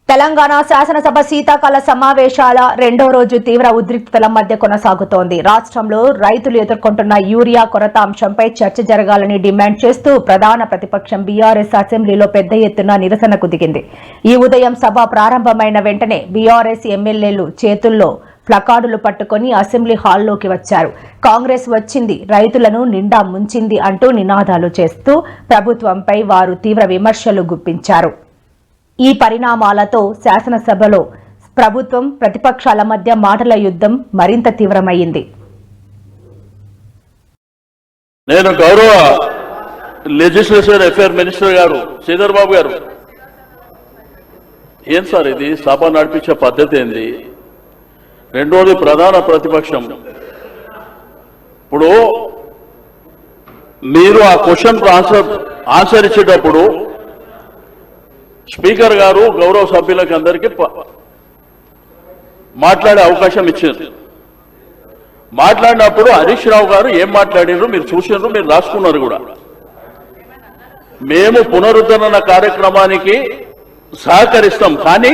తెలంగాణ శాసనసభ శీతాకాల సమావేశాల రెండో రోజు తీవ్ర ఉద్రిక్తతల మధ్య కొనసాగుతోంది. రాష్ట్రంలో రైతులు ఎదుర్కొంటున్న యూరియా కొరత అంశంపై చర్చ జరగాలని డిమాండ్ చేస్తూ ప్రధాన ప్రతిపక్షం బీఆర్ఎస్ అసెంబ్లీలో పెద్ద ఎత్తున నిరసనకు దిగింది. ఈ ఉదయం సభ ప్రారంభమైన వెంటనే బీఆర్ఎస్ ఎమ్మెల్యేలు చేతుల్లో ప్లకార్డులు పట్టుకుని అసెంబ్లీ హాల్లోకి వచ్చారు. కాంగ్రెస్ వచ్చింది, రైతులను నిండా ముంచింది అంటూ నినాదాలు చేస్తూ ప్రభుత్వంపై వారు తీవ్ర విమర్శలు గుప్పించారు. ఈ పరిణామాలతో శాసనసభలో ప్రభుత్వం ప్రతిపక్షాల మధ్య మాటల యుద్ధం మరింత తీవ్రమైంది. నేను గౌరవ లెజిస్లేటివ్ అఫేర్ మినిస్టర్ గారు శ్రీధర్ బాబు గారు, ఏం సార్ ఇది సభ నడిపించే పద్ధతి ఏంది? రెండోది ప్రధాన ప్రతిపక్షం. ఇప్పుడు మీరు ఆ క్వశ్చన్ ఆన్సర్ ఇచ్చేటప్పుడు స్పీకర్ గారు గౌరవ సభ్యులకు అందరికీ మాట్లాడే అవకాశం ఇచ్చారు. మాట్లాడినప్పుడు హరీష్ రావు గారు ఏం మాట్లాడారు మీరు చూసారు, మీరు రాసుకున్నారు కూడా. మేము పునరుద్ధరణ కార్యక్రమానికి సహకరిస్తాం, కానీ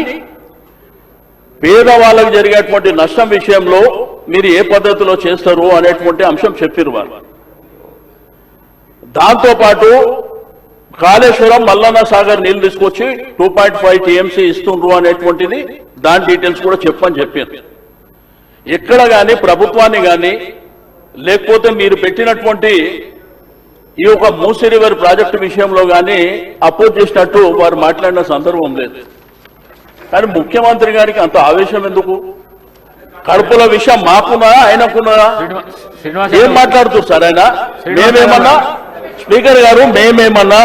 పేదవాళ్ళకు జరిగేటువంటి నష్టం విషయంలో మీరు ఏ పద్ధతిలో చేస్తారు అనేటువంటి అంశం చెప్పారు వారు. దాంతోపాటు కాళేశ్వరం మల్లన్న సాగర్ నీళ్లు తీసుకొచ్చి 2.5 TMC ఇస్తుండ్రు అనేటువంటిది దాని డీటెయిల్స్ కూడా చెప్పని చెప్పారు. ఎక్కడ కానీ ప్రభుత్వాన్ని కానీ లేకపోతే మీరు పెట్టినటువంటి ఈ యొక్క మూసీ రివర్ ప్రాజెక్టు విషయంలో కానీ అపోజ్ చేసినట్టు వారు మాట్లాడిన సందర్భం లేదు. కానీ ముఖ్యమంత్రి గారికి అంత ఆవేశం ఎందుకు? కడుపుల విషయం మాకున్నారా ఆయనకున్నారా? ఏం మాట్లాడుతున్నారు సార్ ఆయన? మేమేమన్నా స్పీకర్ గారు మేమేమన్నా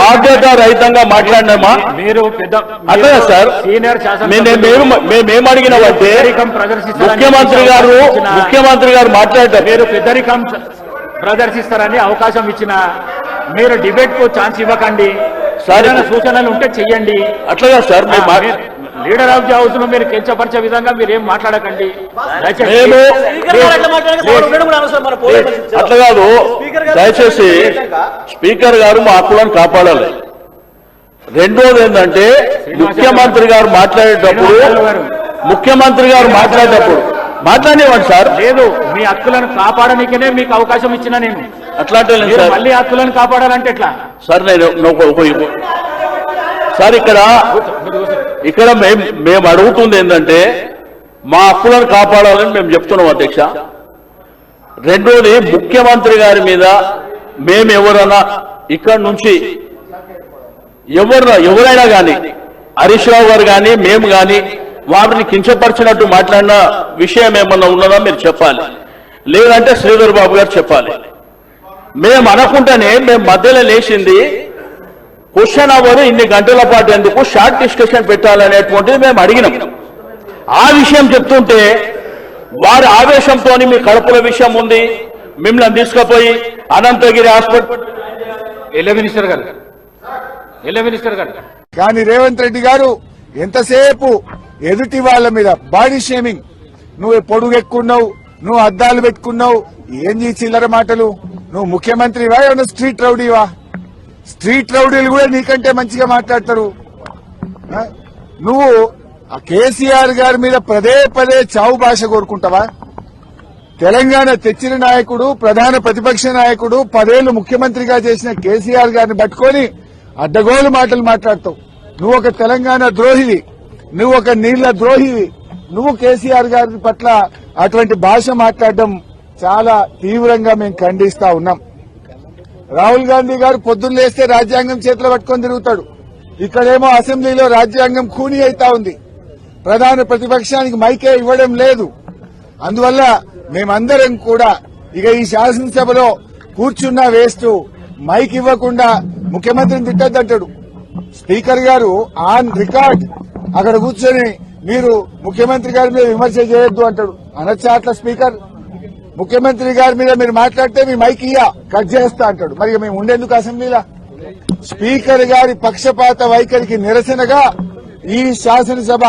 బాధ్యత రహితంగా మాట్లాడినామా? అదే సార్, మేమేమడిగినామంటే ముఖ్యమంత్రి గారు మాట్లాడారు. మీరు పెద్దరికం ప్రదర్శిస్తారని అవకాశం ఇచ్చిన మీరు డిబేట్ కు ఛాన్స్ ఇవ్వకండి. సరైన సూచనలు ఉంటే చెయ్యండి. అట్లాగా sir, leader of the house లో మీరు కించపరిచే విధంగా మీరు ఏం మాట్లాడకండి. అట్లా కాదు, దయచేసి స్పీకర్ గారు మా హక్కులను కాపాడాలి. రెండోది ఏంటంటే ముఖ్యమంత్రి గారు మాట్లాడేటప్పుడు మాట్లాడేవాడు సార్. లేదు, మీ హక్కులను కాపాడనికనే మీకు అవకాశం ఇచ్చిన నేను. అట్లాంటి మళ్ళీ హక్కులను కాపాడాలంటే ఎట్లా సార్? సార్ ఇక్కడ మేము అడుగుతుంది ఏంటంటే మా హక్కులను కాపాడాలని మేము చెప్తున్నాం అధ్యక్ష. రెండోది ముఖ్యమంత్రి గారి మీద మేము ఎవరైనా ఇక్కడ నుంచి ఎవరైనా కానీ హరీష్ రావు గారు కానీ మేము కానీ వారిని కించపరిచినట్టు మాట్లాడిన విషయం ఏమన్నా ఉన్నదా మీరు చెప్పాలి, లేదంటే శ్రీధర్ బాబు గారు చెప్పాలి. మేము అనుకుంటేనే మేము మధ్యలో లేచింది క్వశ్చన్ అవర్ ఇన్ని గంటల పాటు ఎందుకు షార్ట్ డిస్కషన్ పెట్టాలనేటువంటిది మేము అడిగినాం. ఆ విషయం చెప్తుంటే వారి ఆవేశంతో మీ కడుపుల విషయం ఉంది, మిమ్మల్ని తీసుకుపోయి అనంతగిరి హాస్పిటల్ మినిస్టర్ గారు కానీ రేవంత్ రెడ్డి గారు ఎంతసేపు ఎదుటి వాళ్ళ మీద బాడీ షేమింగ్, నువ్వు పొడుగెక్కున్నావు, నువ్వు అద్దాలు పెట్టుకున్నావు, ఏంది చిల్లర మాటలు? నువ్వు ముఖ్యమంత్రివా ఏమన్నా స్ట్రీట్ రౌడీవా? స్ట్రీట్ రౌడీలు కూడా నీకంటే మంచిగా మాట్లాడతారు. నువ్వు కేసీఆర్ గారి మీద పదే పదే చావు భాష కోరుకుంటావా? తెలంగాణ తెచ్చిన నాయకుడు, ప్రధాన ప్రతిపక్ష నాయకుడు, 10 ఏళ్లు ముఖ్యమంత్రిగా చేసిన కేసీఆర్ గారిని పట్టుకొని అడ్డగోలు మాటలు మాట్లాడతావు. నువ్వు ఒక తెలంగాణ ద్రోహివి, నువ్వు ఒక నీళ్ల ద్రోహివి. నువ్వు కేసీఆర్ గారి పట్ల అటువంటి భాష మాట్లాడడం చాలా తీవ్రంగా మేము ఖండిస్తా ఉన్నాం. రాహుల్ గాంధీ గారు పొద్దున్న లేస్తే రాజ్యాంగం చేతిలో పట్టుకొని తిరుగుతాడు. ఇక్కడేమో అసెంబ్లీలో రాజ్యాంగం ఖూనీ అయితా ఉంది. ప్రధాన ప్రతిపక్షానికి మైకే ఇవ్వడం లేదు. అందువల్ల మేమందరం కూడా ఇక ఈ శాసనసభలో కూర్చున్నా వేస్ట్, మైక్ ఇవ్వకుండా ముఖ్యమంత్రిని తిట్టద్దంటాడు. స్పీకర్ గారు ఆన్ రికార్డ్ అక్కడ కూర్చొని మీరు ముఖ్యమంత్రి గారి మీద విమర్శ చేయొద్దు అంటాడు. అనొచ్చా అట్లా? స్పీకర్ ముఖ్యమంత్రి గారి మీద మీరు మాట్లాడితే మీ మైక్ కట్ చేస్తా అంటాడు. మరి మేము ఉండేందుకు అసెంబ్లీలో? స్పీకర్ గారి పక్షపాత వైఖరికి నిరసనగా ఈ శాసనసభ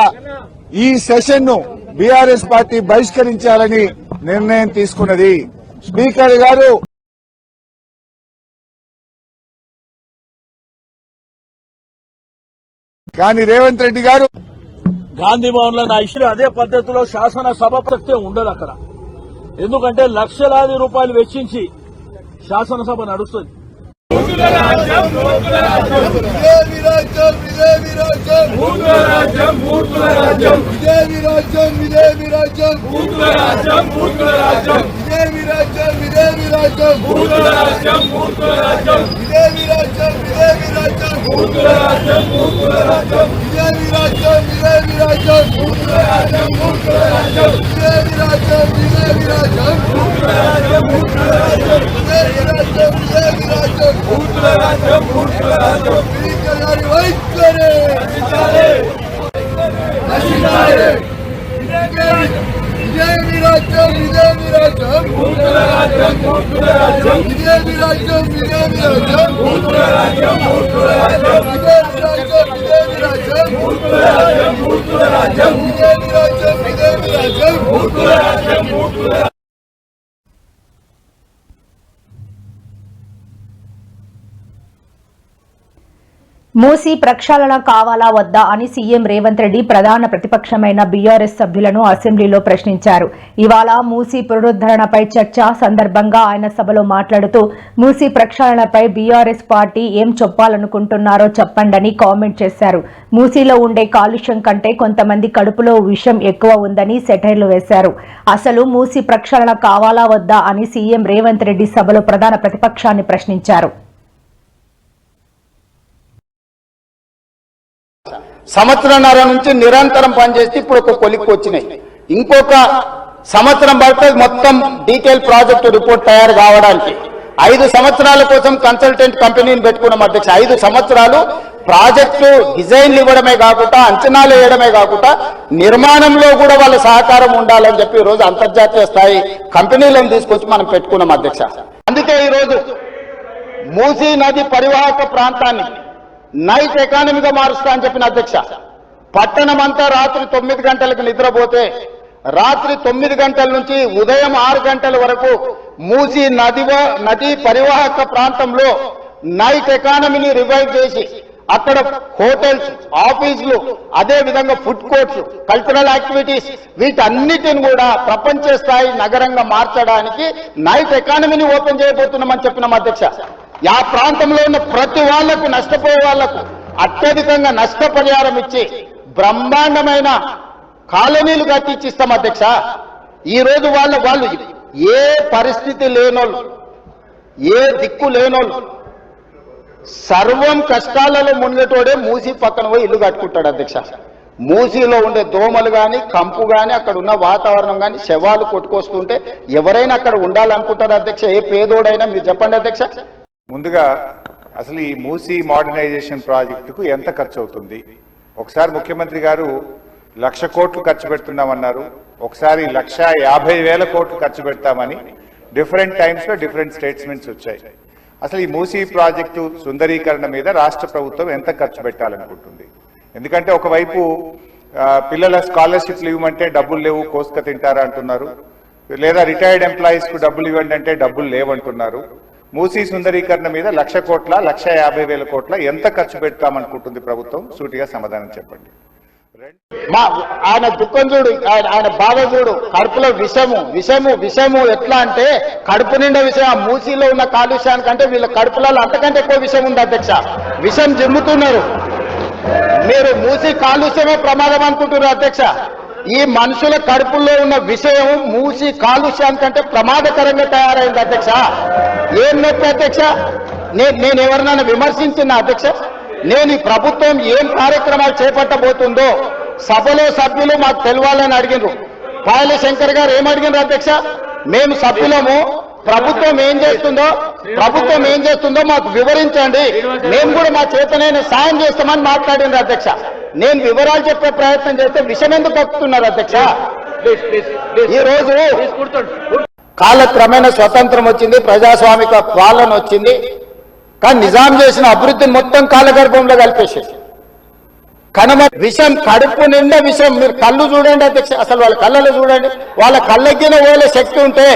ఈ సెషన్ ను బీఆర్ఎస్ పార్టీ బహిష్కరించాలని నిర్ణయం తీసుకున్నది. స్పీకర్ గారు కానీ రేవంత్ రెడ్డి గారు గాంధీ భవన్ లో నా ఇష్యూ అదే పద్ధతిలో శాసనసభ ప్రస్తే ఉండదు అక్కడ. ఎందుకంటే లక్షలాది రూపాయలు వెచ్చించి శాసనసభ నడుస్తుంది. మూసీ ప్రక్షాళన కావాలా వద్దా అని సీఎం రేవంత్ రెడ్డి ప్రధాన ప్రతిపక్షమైన బీఆర్ఎస్ సభ్యులను అసెంబ్లీలో ప్రశ్నించారు. ఇవాళ మూసీ పునరుద్ధరణపై చర్చ సందర్భంగా ఆయన సభలో మాట్లాడుతూ మూసీ ప్రక్షాళనపై బీఆర్ఎస్ పార్టీ ఏం చెప్పాలనుకుంటున్నారో చెప్పండని కామెంట్ చేశారు. మూసీలో ఉండే కాలుష్యం కంటే కొంతమంది కడుపులో విషం ఎక్కువ ఉందని సెటైర్లు వేశారు. అసలు మూసీ ప్రక్షాళన కావాలా వద్దా అని సీఎం రేవంత్ రెడ్డి సభలో ప్రధాన ప్రతిపక్షాన్ని ప్రశ్నించారు. సంవత్సరంన్నర నుంచి నిరంతరం పనిచేస్తే ఇప్పుడు ఒక కొలిక్కి వచ్చినాయి. ఇంకొక సంవత్సరం పడుతుంది మొత్తం డీటెయిల్ ప్రాజెక్టు రిపోర్ట్ తయారు కావడానికి. 5 సంవత్సరాల కోసం కన్సల్టెంట్ కంపెనీని పెట్టుకున్నాం అధ్యక్ష. 5 సంవత్సరాలు ప్రాజెక్టు డిజైన్లు ఇవ్వడమే కాకుండా అంచనాలు వేయడమే కాకుండా నిర్మాణంలో కూడా వాళ్ళ సహకారం ఉండాలని చెప్పి ఈరోజు అంతర్జాతీయ స్థాయి కంపెనీలను తీసుకొచ్చి మనం పెట్టుకున్నాం అధ్యక్ష. అందుకే ఈరోజు మూసీ నది పరివాహక ప్రాంతాన్ని నైట్ ఎకానమీగా మారుస్తా అని చెప్పిన అధ్యక్ష. పట్టణం అంతా రాత్రి 9 గంటలకు నిద్రపోతే రాత్రి 9 గంటల నుంచి ఉదయం 6 గంటల వరకు మూసీ నది పరివాహక ప్రాంతంలో నైట్ ఎకానమీని రివైవ్ చేసి అక్కడ హోటల్స్, ఆఫీసులు, అదే విధంగా ఫుడ్ కోర్ట్స్, కల్చరల్ యాక్టివిటీస్ వీటన్నిటిని కూడా ప్రపంచ స్థాయి నగరంగా మార్చడానికి నైట్ ఎకానమీని ఓపెన్ చేయబోతున్నామని చెప్పినాం అధ్యక్ష. ఆ ప్రాంతంలో ఉన్న ప్రతి వాళ్లకు, నష్టపోయే వాళ్లకు అత్యధికంగా నష్టపరిహారం ఇచ్చి బ్రహ్మాండమైన కాలనీలు కట్టించిస్తాం అధ్యక్ష. ఈ రోజు వాళ్ళు ఏ పరిస్థితి లేనోళ్ళు, ఏ దిక్కు లేనోళ్ళు, సర్వం కష్టాలలో మునిగేటోడే మూసీ పక్కన పోయి ఇల్లు కట్టుకుంటాడు అధ్యక్ష. మూసీలో ఉండే దోమలు కానీ, కంపు కానీ, అక్కడ ఉన్న వాతావరణం కానీ, శవాలు కొట్టుకొస్తుంటే ఎవరైనా అక్కడ ఉండాలనుకుంటారు అధ్యక్ష. ఏ పేదోడైనా మీరు చెప్పండి అధ్యక్ష. ముందుగా అసలు ఈ మూసీ మోడర్నైజేషన్ ప్రాజెక్టుకు ఎంత ఖర్చు అవుతుంది? ఒకసారి ముఖ్యమంత్రి గారు 1,00,000 కోట్లు ఖర్చు పెడుతున్నామన్నారు, ఒకసారి 1,50,000 కోట్లు ఖర్చు పెడతామని డిఫరెంట్ టైమ్స్ లో డిఫరెంట్ స్టేట్మెంట్స్ వచ్చాయి. అసలు ఈ మూసీ ప్రాజెక్టు సుందరీకరణ మీద రాష్ట్ర ప్రభుత్వం ఎంత ఖర్చు పెట్టాలనుకుంటుంది? ఎందుకంటే ఒకవైపు పిల్లల స్కాలర్షిప్లు ఇవ్వమంటే డబ్బులు లేవు, కోసుక తింటారా అంటున్నారు, లేదా రిటైర్డ్ ఎంప్లాయీస్ కు డబ్బులు ఇవ్వండి అంటే డబ్బులు లేవంటున్నారు. మూసీ సుందరీకరణ మీద 1,00,000 కోట్ల 1,50,000 కోట్ల ఎంత ఖర్చు పెడతామనుకుంటుంది ప్రభుత్వం? సూటిగా సమాధానం చెప్పండి. ఆయన దుఃఖం చూడు, ఆయన బాధ చూడు. కడుపులో విషము ఎట్లా అంటే కడుపు నిండా విషయం. మూసీలో ఉన్న కాలుష్యానికంటే వీళ్ళ కడుపులలో అంతకంటే ఎక్కువ విషయం ఉంది అధ్యక్ష. విషం జిమ్ముతున్నారు. మీరు మూసీ కాలుష్యమే ప్రమాదం అనుకుంటున్నారు అధ్యక్ష. ఈ మనుషుల కడుపుల్లో ఉన్న విషయం మూసీ కాలుష్యానికంటే ప్రమాదకరంగా తయారైంది అధ్యక్ష. ఏం నొప్పి అధ్యక్ష? నేను ఎవరినైనా విమర్శించిన అధ్యక్ష? నేను ఈ ప్రభుత్వం ఏం కార్యక్రమాలు చేపట్టబోతుందో సభలో సభ్యులు మాకు తెలవాలని అడిగినారు. పాయల శంకర్ గారు ఏమడిగినారు అధ్యక్ష? మేము సభ్యులము, ప్రభుత్వం ఏం చేస్తుందో మాకు వివరించండి, మేము కూడా మా చేతనైనా సాయం చేస్తామని మాట్లాడినారు అధ్యక్ష. నేను వివరాలు చెప్పే ప్రయత్నం చేస్తే విషయం ఎందుకు తప్పుతున్నారు అధ్యక్ష? ఈ రోజు కాలక్రమేణా స్వతంత్రం వచ్చింది, ప్రజాస్వామిక పాలన వచ్చింది, కానీ నిజాం చేసిన అభివృద్ధిని మొత్తం కాలగర్భంలో కలిపేసేసి కనుమ విషం, కడుపు నిండా విషం. మీరు కళ్ళు చూడండి అధ్యక్ష, అసలు వాళ్ళ కళ్ళలో చూడండి. వాళ్ళ కళ్ళకిన ఓలే శక్తి ఉంటే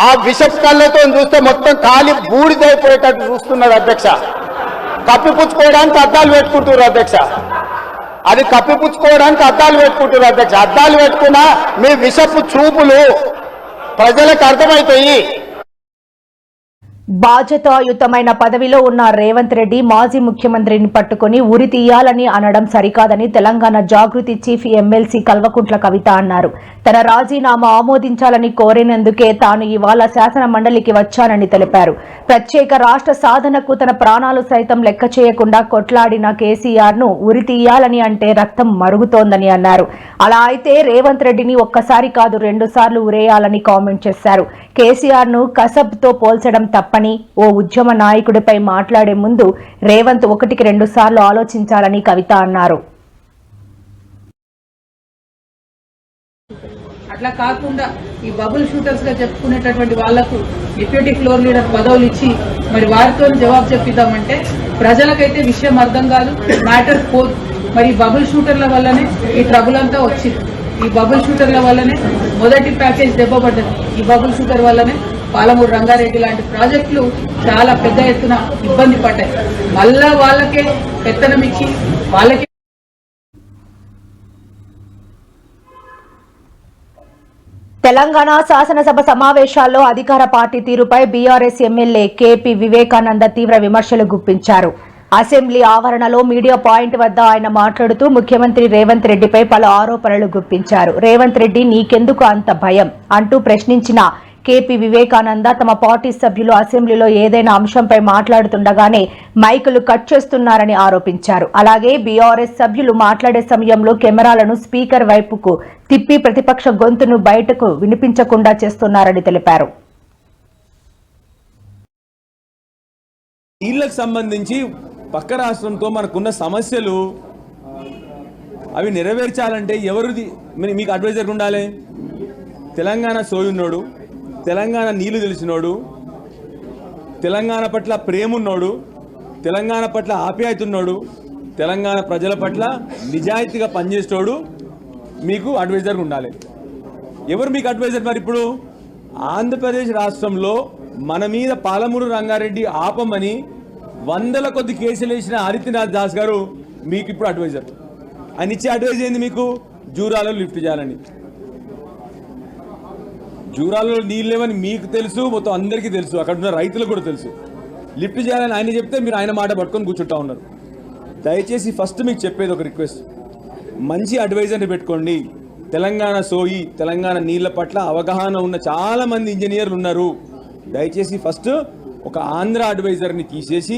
ఆ విషపు కళ్ళతో చూస్తే మొత్తం కాలి బూడిదైపోయేటట్టు చూస్తున్నారు అధ్యక్ష. కప్పిపుచ్చుకోవడానికి అద్దాలు పెట్టుకుంటున్నారు అధ్యక్ష. అది కప్పిపుచ్చుకోవడానికి అద్దాలు పెట్టుకుంటున్నారు అధ్యక్ష. అద్దాలు పెట్టుకున్నా మీ విషపు చూపులు ప్రజలకు అర్థమవుతాయి. బాధ్యతాయుతమైన పదవిలో ఉన్న రేవంత్ రెడ్డి మాజీ ముఖ్యమంత్రిని పట్టుకుని ఉరి తీయాలని అనడం సరికాదని తెలంగాణ జాగృతి చీఫ్ ఎమ్మెల్సీ కల్వకుంట్ల కవిత అన్నారు. తన రాజీనామా ఆమోదించాలని కోరినందుకే తాను ఇవాళ శాసన మండలికి వచ్చానని తెలిపారు. ప్రత్యేక రాష్ట్ర సాధనకు తన ప్రాణాలు సైతం లెక్క చేయకుండా కొట్లాడిన కేసీఆర్ ను ఉరి తీయాలని అంటే రక్తం మరుగుతోందని అన్నారు. అలా అయితే రేవంత్ రెడ్డిని ఒక్కసారి కాదు 2 సార్లు ఉరేయాలని కామెంట్ చేశారు. కేసీఆర్ ను కసబ్తో పోల్చడం తప్పని, ఓ ఉద్యమ నాయకుడిపై మాట్లాడే ముందు రేవంత్ 1కి 2 సార్లు ఆలోచించాలని కవిత అన్నారు. అట్లా కాకుండా ఈ బబుల్ షూటర్స్ గా చెప్పుకునేటటువంటి వాళ్లకు డిప్యూటీ ఫ్లోర్ లీడర్ పదవులు ఇచ్చి మరి వారితో జవాబు చెప్పిద్దామంటే ప్రజలకైతే విషయం అర్థం కాదు, మ్యాటర్ పోదు. మరి బబుల్ షూటర్ల వల్లనే ఈ ట్రబుల్ అంతా వచ్చింది. ఈ బబుల్ షూటర్ల వల్లనే మొదటి ప్యాకేజ్ దెబ్బపడ్డది. ఈ బబుల్ షూటర్ వల్లనే పాలమూరు రంగారెడ్డి లాంటి ప్రాజెక్టులు చాలా పెద్ద ఎత్తున ఇబ్బంది పడ్డాయి. మళ్ళా వాళ్ళకే పెత్తనం ఇచ్చి వాళ్ళకే తెలంగాణ శాసనసభ సమావేశాల్లో అధికార పార్టీ తీరుపై బీఆర్ఎస్ ఎమ్మెల్యే కేపీ వివేకానంద తీవ్ర విమర్శలు గుప్పించారు. అసెంబ్లీ ఆవరణలో మీడియా పాయింట్ వద్ద ఆయన మాట్లాడుతూ ముఖ్యమంత్రి రేవంత్ రెడ్డిపై పలు ఆరోపణలు గుప్పించారు. రేవంత్ రెడ్డి నీకెందుకు అంత భయం అంటూ ప్రశ్నించిన కేపీ వివేకానంద తమ పార్టీ సభ్యులు అసెంబ్లీలో ఏదైనా అంశంపై మాట్లాడుతుండగానే మైకులు కట్ చేస్తున్నారని ఆరోపించారు. అలాగే బీఆర్ఎస్ సభ్యులు మాట్లాడే సమయంలో కెమెరాలను స్పీకర్ వైపుకు తిప్పి ప్రతిపక్ష గొంతును బయటకు వినిపించకుండా చేస్తున్నారని తెలిపారు. నీళ్లకు సంబంధించి పక్క రాష్ట్రంతో మనకున్న సమస్యలు అవి నెరవేర్చాలంటే ఎవరిది మీకు అడ్వైజర్ ఉండాలి? తెలంగాణ సోయున్నోడు, తెలంగాణ నీళ్లు తెలిసినోడు, తెలంగాణ పట్ల ప్రేమున్నోడు, తెలంగాణ పట్ల ఆప్యాయత ఉన్నోడు, తెలంగాణ ప్రజల పట్ల నిజాయితీగా పనిచేసేటోడు మీకు అడ్వైజర్ ఉండాలి. ఎవరు మీకు అడ్వైజర్? మరి ఇప్పుడు ఆంధ్రప్రదేశ్ రాష్ట్రంలో మన మీద పాలమూరు రంగారెడ్డి ఆపమని 100ల కొద్ది కేసులు వేసిన హరినాథ్ దాస్ గారు మీకు ఇప్పుడు అడ్వైజర్. ఆయన ఇచ్చే అడ్వైజ్ ఏంది? మీకు జూరాలలో లిఫ్ట్ చేయాలని. జూరాలలో నీళ్ళు లేవని మీకు తెలుసు, మొత్తం అందరికీ తెలుసు, అక్కడ ఉన్న రైతులకు కూడా తెలుసు. లిఫ్ట్ చేయాలని ఆయన చెప్తే మీరు ఆయన మాట పట్టుకొని కూర్చుంటా ఉన్నారు. దయచేసి ఫస్ట్ మీకు చెప్పేది ఒక రిక్వెస్ట్, మంచి అడ్వైజర్ని పెట్టుకోండి. తెలంగాణ సోయి, తెలంగాణ నీళ్ల పట్ల అవగాహన ఉన్న చాలా మంది ఇంజనీర్లు ఉన్నారు. దయచేసి ఫస్ట్ ఒక ఆంధ్ర అడ్వైజర్ని తీసేసి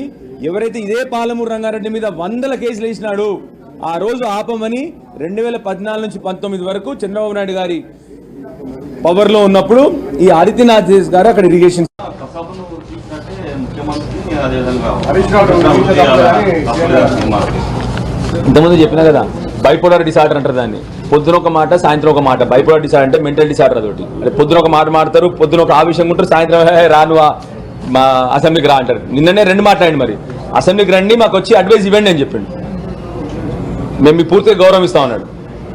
ఎవరైతే ఇదే పాలమూరు రంగారెడ్డి మీద 100ల కేసులు వేసినాడు ఆ రోజు ఆపమని 2014 నుంచి 19 వరకు చంద్రబాబు నాయుడు గారి పవర్లో ఉన్నప్పుడు ఈ ఆదిత్యనాథ్ గారు అక్కడ ఇరిగేషన్ ఇంతకుముందు చెప్పినా కదా, బైపోలార్ డిసార్డర్ అంటారు దాన్ని. పొద్దున ఒక మాట, సాయంత్రం ఒక మాట. బైపోలార్ డిసార్డర్ అంటే మెంటల్ డిసార్డర్. అదొకటి అంటే పొద్దున ఒక మాట మాడతారు, పొద్దున ఒక ఆవేశంగా ఉంటారు, సాయంత్రం రానువా మా అసెంబ్లీకి రా అంటారు. నిన్ననే 2 మాట్లాడండి, మరి అసెంబ్లీకి రండి, మాకు వచ్చి అడ్వైజ్ ఇవ్వండి అని చెప్పిండు. మేము మీకు పూర్తిగా గౌరవిస్తాం అన్నాడు.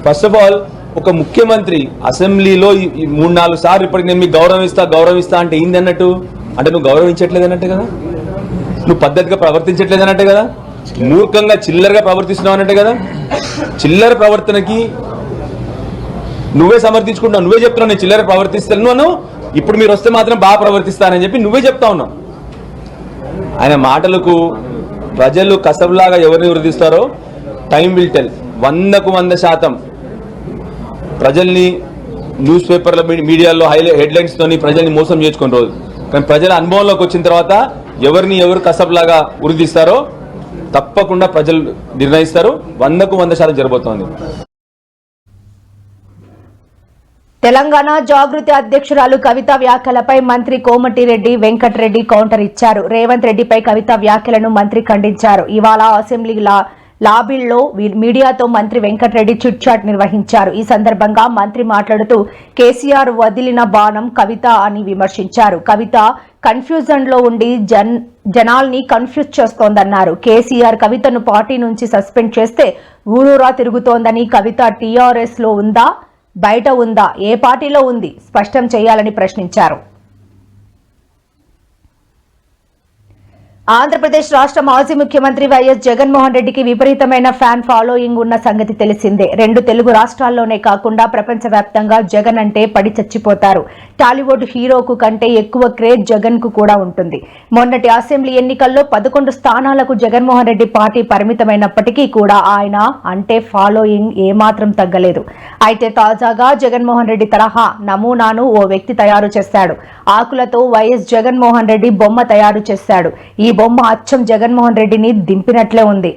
ఫస్ట్ ఆఫ్ ఆల్ ఒక ముఖ్యమంత్రి అసెంబ్లీలో 3-4 సార్లు ఇప్పటికి నేను మీకు గౌరవిస్తా అంటే ఏంది అన్నట్టు? అంటే నువ్వు గౌరవించట్లేదు అన్నట్టే కదా, నువ్వు పద్ధతిగా ప్రవర్తించట్లేదు అన్నట్టే కదా, మూర్ఖంగా చిల్లరగా ప్రవర్తిస్తున్నావు అన్నట్టే కదా. చిల్లర ప్రవర్తనకి నువ్వే సమర్థించుకుంటున్నావు, నువ్వే చెప్తున్నావు నేను చిల్లర ప్రవర్తిస్తాను, ఇప్పుడు మీరు వస్తే మాత్రం బాగా ప్రవర్తిస్తానని చెప్పి నువ్వే చెప్తా ఉన్నావు. ఆయన మాటలకు ప్రజలు కసబ్లాగా ఎవరిని వృద్ధిస్తారో టైం విల్ టెల్. 100కు 100% ప్రజల్ని న్యూస్ పేపర్ల మీడియాలో హెడ్లైన్స్తోని ప్రజల్ని మోసం చేసుకుని రోజు, కానీ ప్రజల అనుభవంలోకి వచ్చిన తర్వాత ఎవరు కసబ్లాగా వృద్ధిస్తారో తప్పకుండా ప్రజలు నిర్ణయిస్తారు. 100కు 100% జరగబోతోంది. తెలంగాణ జాగృతి అధ్యక్షురాలు కవిత వ్యాఖ్యలపై మంత్రి కోమటిరెడ్డి వెంకటరెడ్డి కౌంటర్ ఇచ్చారు. రేవంత్ రెడ్డిపై కవిత వ్యాఖ్యలను మంత్రి ఖండించారు. ఇవాళ అసెంబ్లీ లాబీల్లో మీడియాతో మంత్రి వెంకటరెడ్డి చిట్ చాట్ నిర్వహించారు. ఈ సందర్భంగా మంత్రి మాట్లాడుతూ కేసీఆర్ వదిలిన బాణం కవిత అని విమర్శించారు. కవిత కన్ఫ్యూజన్ లో ఉండి జనాల్ని కన్ఫ్యూజ్ చేస్తోందన్నారు. కేసీఆర్ కవితను పార్టీ నుంచి సస్పెండ్ చేస్తే ఊరూరా తిరుగుతోందని, కవిత టీఆర్ఎస్ లో ఉందా, బయట ఉందా, ఏ పార్టీలో ఉంది, స్పష్టం చేయాలని ప్రశ్నించారు. ఆంధ్రప్రదేశ్ రాష్ట్ర మాజీ ముఖ్యమంత్రి వైఎస్ జగన్మోహన్ రెడ్డికి విపరీతమైన ఫ్యాన్ ఫాలోయింగ్ ఉన్న సంగతి తెలిసిందే. 2 తెలుగు రాష్ట్రాల్లోనే కాకుండా ప్రపంచవ్యాప్తంగా జగన్ అంటే పడి చచ్చిపోతారు. టాలీవుడ్ హీరోకు కంటే ఎక్కువ క్రేజ్ జగన్ కు కూడా ఉంటుంది. మొన్నటి అసెంబ్లీ ఎన్నికల్లో 11 స్థానాలకు జగన్మోహన్ రెడ్డి పార్టీ పరిమితమైనప్పటికీ కూడా ఆయన అంటే ఫాలోయింగ్ ఏమాత్రం తగ్గలేదు. అయితే తాజాగా జగన్మోహన్ రెడ్డి తరహా నమూనాను ఓ వ్యక్తి తయారు చేశాడు. ఆకులతో వైఎస్ జగన్మోహన్ రెడ్డి బొమ్మ తయారు చేశాడు. ఈ బొమ్మ అచ్చం జగన్మోహన్ రెడ్డిని దింపినట్లే ఉంది.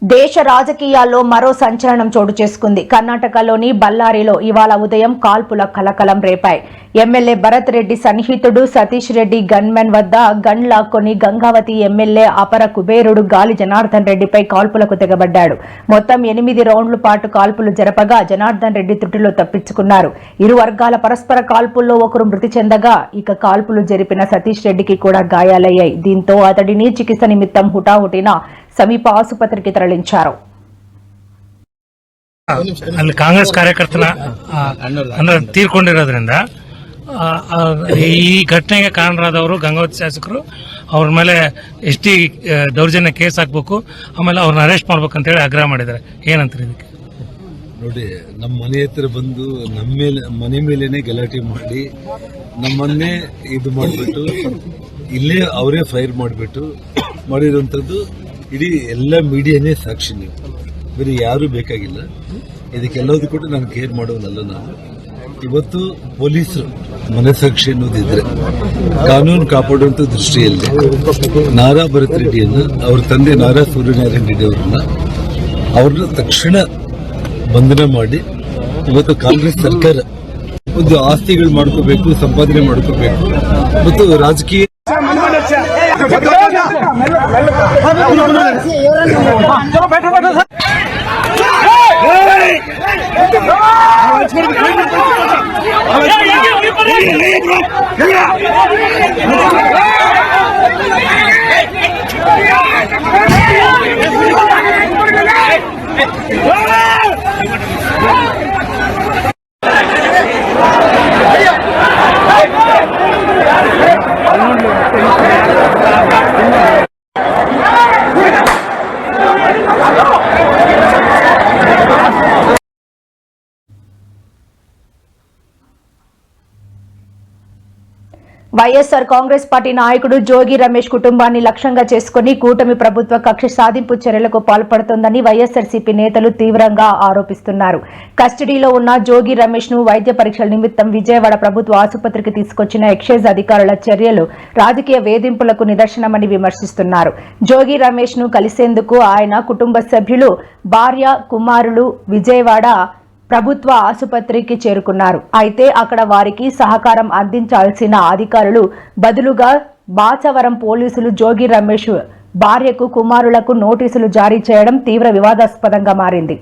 దేశ రాజకీయాల్లో మరో సంచలనం చోటు చేసుకుంది. కర్ణాటకలోని బళ్ళారిలో ఇవాళ ఉదయం కాల్పుల కలకలం రేపాయి. ఎమ్మెల్యే భరత్ రెడ్డి సన్నిహితుడు సతీష్ రెడ్డి గన్మెన్ వద్ద గన్ లాక్కొని గంగావతి ఎమ్మెల్యే అపర కుబేరుడు గాలి జనార్దన్ రెడ్డిపై కాల్పులకు తెగబడ్డాడు. మొత్తం 8 రౌండ్ల పాటు కాల్పులు జరపగా జనార్దన్ రెడ్డి త్రుటిలో తప్పించుకున్నారు. ఇరు వర్గాల పరస్పర కాల్పుల్లో ఒకరు మృతి చెందగా ఇక కాల్పులు జరిపిన సతీష్ రెడ్డికి కూడా గాయాలయ్యాయి. దీంతో అతడిని చికిత్స నిమిత్తం హుటాహుటిన సమీప ಆಸ್ಪತ್ರೆಗೆ ತರಲಿಂಚಾರು. ಅಲ್ಲಿ ಕಾಂಗ್ರೆಸ್ ಕಾರ್ಯಕರ್ತನ ತೀರ್ಕೊಂಡಿರೋದ್ರಿಂದ ಈ ಘಟನೆಗೆ ಕಾರಣರಾದವರು ಗಂಗಾವತಿ ಶಾಸಕರು ಅವ್ರ ಮೇಲೆ ಎಸ್ಟಿ ದೌರ್ಜನ್ಯ ಕೇಸ್ ಹಾಕ್ಬೇಕು, ಆಮೇಲೆ ಅವ್ರನ್ನ ಅರೆಸ್ಟ್ ಮಾಡ್ಬೇಕಂತ ಹೇಳಿ ಆಗ್ರಹ ಮಾಡಿದ್ದಾರೆ. ಏನಂತಾರೆ ಇದಕ್ಕೆ? ನೋಡಿ, ನಮ್ಮ ಮನೆ ಹತ್ರ ಬಂದು ನಮ್ಮ ಮೇಲೆ ಮನೆ ಮೇಲೇನೆ ಗಲಾಟೆ ಮಾಡಿ ನಮ್ಮನ್ನೇ ಇದು ಮಾಡಿಬಿಟ್ಟು ಇಲ್ಲೇ ಅವರೇ ಫೈರ್ ಮಾಡಿರುವಂತದ್ದು ಇಡೀ ಎಲ್ಲ ಮೀಡಿಯಾನೇ ಸಾಕ್ಷಿ. ನೀವು ಬೇರೆ ಯಾರು ಬೇಕಾಗಿಲ್ಲ. ಇದಕ್ಕೆಲ್ಲದೂ ಕೂಡ ನಾನು ಕೇರ್ ಮಾಡೋನಲ್ಲ. ನಾನು ಇವತ್ತು ಪೊಲೀಸರು ಮನಸ್ಸಾಕ್ಷಿ ಅನ್ನೋದಿದ್ರೆ ಕಾನೂನು ಕಾಪಾಡುವಂತ ದೃಷ್ಟಿಯಲ್ಲಿ ನಾರಾ ಭರತ್ ರೆಡ್ಡಿಯನ್ನ, ಅವ್ರ ತಂದೆ ನಾರಾ ಸೂರ್ಯನಾರಾಯಣ ರೆಡ್ಡಿ ಅವ್ರನ್ನ ತಕ್ಷಣ ಬಂಧನ ಮಾಡಿ ಇವತ್ತು ಕಾಂಗ್ರೆಸ್ ಸರ್ಕಾರ ಒಂದು ಆಸ್ತಿಗಳು ಮಾಡ್ಕೋಬೇಕು, ಸಂಪಾದನೆ ಮಾಡ್ಕೋಬೇಕು ಮತ್ತು ರಾಜಕೀಯ వైఎస్ఆర్ కాంగ్రెస్ పార్టీ నాయకుడు జోగి రమేష్ కుటుంబాన్ని లక్ష్యంగా చేసుకుని కూటమి ప్రభుత్వ కక్ష సాధింపు చర్యలకు పాల్పడుతోందని వైఎస్ఆర్సీపీ నేతలు తీవ్రంగా ఆరోపిస్తున్నారు. కస్టడీలో ఉన్న జోగి రమేష్ ను వైద్య పరీక్షల నిమిత్తం విజయవాడ ప్రభుత్వ ఆసుపత్రికి తీసుకొచ్చిన ఎక్సైజ్ అధికారుల చర్యలు రాజకీయ వేధింపులకు నిదర్శనమని విమర్శిస్తున్నారు. జోగి రమేష్ ను కలిసేందుకు ఆయన కుటుంబ సభ్యులు, భార్య, కుమారులు విజయవాడ ప్రభుత్వ ఆసుపత్రికి చేరుకున్నారు. అయితే అక్కడ వారికి సహకారం అందించాల్సిన అధికారులు బదులుగా బాచవరం పోలీసులు జోగి రమేష్ భార్యకు, కుమారులకు నోటీసులు జారీ చేయడం తీవ్ర వివాదాస్పదంగా మారింది.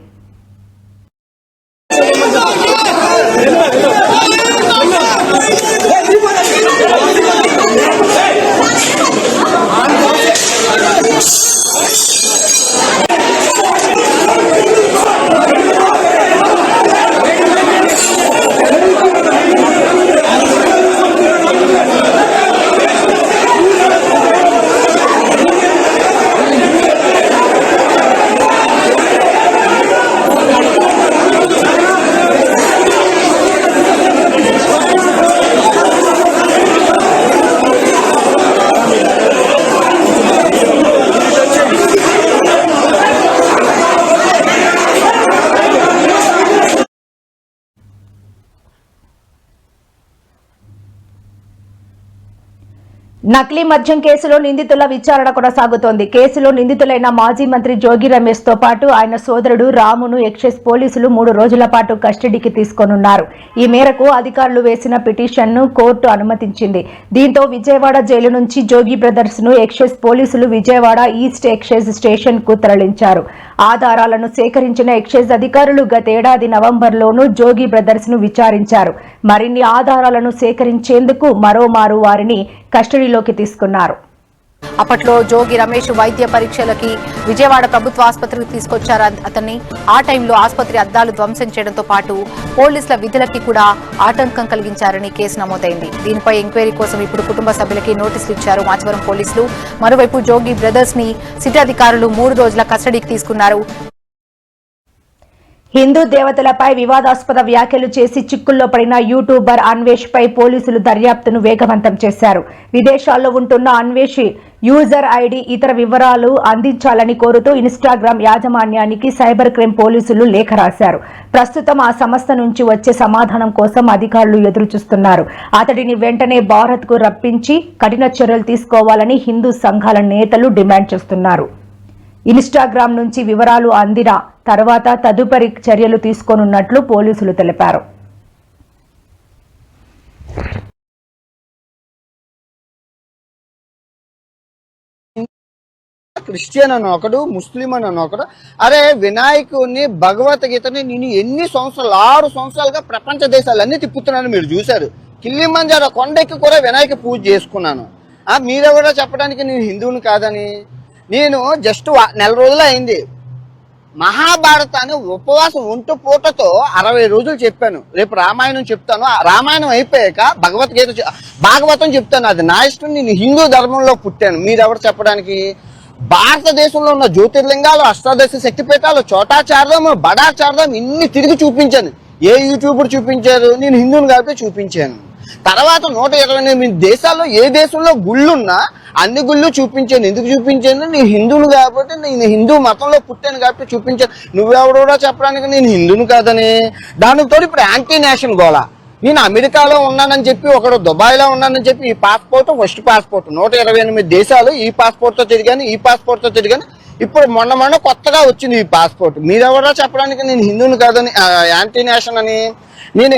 నకిలీ మద్యం కేసులో నిందితుల విచారణ కొనసాగుతోంది. కేసులో నిందితులైన మాజీ మంత్రి జోగి రమేష్ తో పాటు ఆయన సోదరుడు రామును ఎక్సైజ్ పోలీసులు 3 రోజుల పాటు కస్టడీకి తీసుకోనున్నారు. ఈ మేరకు అధికారులు వేసిన పిటిషన్ను కోర్టు అనుమతించింది. దీంతో విజయవాడ జైలు నుంచి జోగి బ్రదర్స్ ను ఎక్సైజ్ పోలీసులు విజయవాడ ఈస్ట్ ఎక్సైజ్ స్టేషన్ కు తరలించారు. ఆధారాలను సేకరించిన ఎక్సైజ్ అధికారులు గతేడాది నవంబర్లోనూ జోగి బ్రదర్స్ ను విచారించారు. మరిన్ని ఆధారాలను సేకరించేందుకు మరోమారు వారిని కస్టడీలోకి తీసుకున్నారు. అప్పట్లో జోగి రమేష్ వైద్య పరీక్షలకి విజయవాడ ప్రభుత్వ ఆసుపత్రికి తీసుకొచ్చారు అతన్ని. ఆ టైంలో ఆసుపత్రి అద్దాలు ధ్వంసం చేయడంతో పాటు పోలీసుల విధులకి కూడా ఆటంకం కలిగించారని కేసు నమోదైంది. దీనిపై ఎంక్వైరీ కోసం ఇప్పుడు కుటుంబ సభ్యులకి నోటీసులు ఇచ్చారు మాచవరం పోలీసులు. మరోవైపు జోగి బ్రదర్స్ ని సిటీ అధికారులు 3 రోజుల కస్టడీకి తీసుకున్నారు. హిందూ దేవతలపై వివాదాస్పద వ్యాఖ్యలు చేసి చిక్కుల్లో పడిన యూట్యూబర్ అన్వేష్ పై పోలీసులు దర్యాప్తును వేగవంతం చేశారు. విదేశాల్లో ఉంటున్న అన్వేష్ యూజర్ ఐడి ఇతర వివరాలు అందించాలని కోరుతూ ఇన్స్టాగ్రామ్ యాజమాన్యానికి సైబర్ క్రైమ్ పోలీసులు లేఖ రాశారు. ప్రస్తుతం ఆ సంస్థ నుంచి వచ్చే సమాధానం కోసం అధికారులు ఎదురుచూస్తున్నారు. అతడిని వెంటనే భారత్ కు రప్పించి కఠిన చర్యలు తీసుకోవాలని హిందూ సంఘాల నేతలు డిమాండ్ చేస్తున్నారు. ఇన్స్టాగ్రామ్ నుంచి వివరాలు అందిన తర్వాత తదుపరి చర్యలు తీసుకోనున్నట్లు పోలీసులు తెలిపారు. క్రిస్టియన్ అని ఒకడు, ముస్లిం అని ఒకడు. అరే వినాయకుడిని భగవద్గీతని నేను ఎన్ని సంవత్సరాలు 6 సంవత్సరాలుగా ప్రపంచ దేశాలన్నీ తిప్పుతున్నాను. మీరు చూశారు. కిల్లిమంజారో కొండెక్కి కూడా వినాయక పూజ చేసుకున్నాను. మీరెవరో చెప్పడానికి నేను హిందువుని కాదని. నేను జస్ట్ నెల రోజులు అయింది మహాభారతాన్ని ఉపవాసం ఒంటు పూటతో 60 రోజులు చెప్పాను. రేపు రామాయణం చెప్తాను. రామాయణం అయిపోయాక భాగవతం చెప్తాను. అది నా ఇష్టం. నేను హిందూ ధర్మంలో పుట్టాను. మీరెవరు చెప్పడానికి? భారతదేశంలో ఉన్న జ్యోతిర్లింగాలు, అష్టాదశ శక్తిపీఠాలు, చోటాచార్యం, బడాచార్యం ఇన్ని తిరిగి చూపించాను. ఏ యూట్యూబర్ చూపించారు? నేను హిందువుని కాబట్టి చూపించాను. తర్వాత 128 దేశాల్లో ఏ దేశంలో గుళ్ళున్నా అన్ని గుళ్ళు చూపించాను. ఎందుకు చూపించాను? నేను హిందువును కాబట్టి, నేను హిందూ మతంలో పుట్టాను కాబట్టి చూపించాను. నువ్వెవడో చెప్పడానికి నేను హిందువును కాదని. దానితో ఇప్పుడు యాంటీ నేషన్ గోళ. నేను అమెరికాలో ఉన్నానని చెప్పి, ఒకడు దుబాయ్లో ఉన్నానని చెప్పి ఈ పాస్పోర్ట్ ఫస్ట్ పాస్పోర్ట్ 128 దేశాలు ఈ పాస్పోర్ట్తో తిరిగాను, ఈ పాస్పోర్ట్తో తిరిగాను. ఇప్పుడు మొన్న కొత్తగా వచ్చింది ఈ పాస్పోర్ట్. మీరెవరో చెప్పడానికి నేను హిందువును కాదని, యాంటీ నేషన్ అని. నేను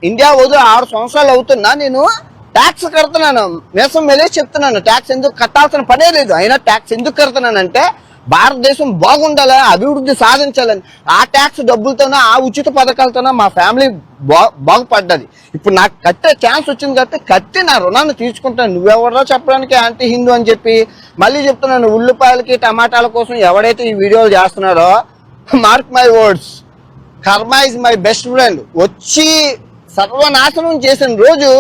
ఇండియా వదిలి 6 సంవత్సరాలు అవుతున్నా. నేను ట్యాక్స్ కడుతున్నాను. మేసం మెలేసి చెప్తున్నాను. ట్యాక్స్ ఎందుకు కట్టాల్సిన పనే లేదు. అయినా ట్యాక్స్ ఎందుకు కడుతున్నానంటే భారతదేశం బాగుండాలా, అభివృద్ధి సాధించాలని. ఆ ట్యాక్స్ డబ్బులతోనో, ఆ ఉచిత పథకాలతోనో మా ఫ్యామిలీ బాగుపడ్డది. ఇప్పుడు నాకు కట్టే ఛాన్స్ వచ్చింది కాబట్టి కట్టి నా రుణాన్ని తీర్చుకుంటాను. నువ్వెవరో చెప్పడానికి యాంటీ హిందూ అని చెప్పి మళ్ళీ చెప్తున్నాను. ఉల్లిపాయలకి టమాటాల కోసం ఎవడైతే ఈ వీడియోలు చేస్తున్నారో, మార్క్ మై వర్డ్స్, కర్మ ఇస్ మై బెస్ట్ ఫ్రెండ్. వచ్చి సర్వనాశనం చేసిన రోజు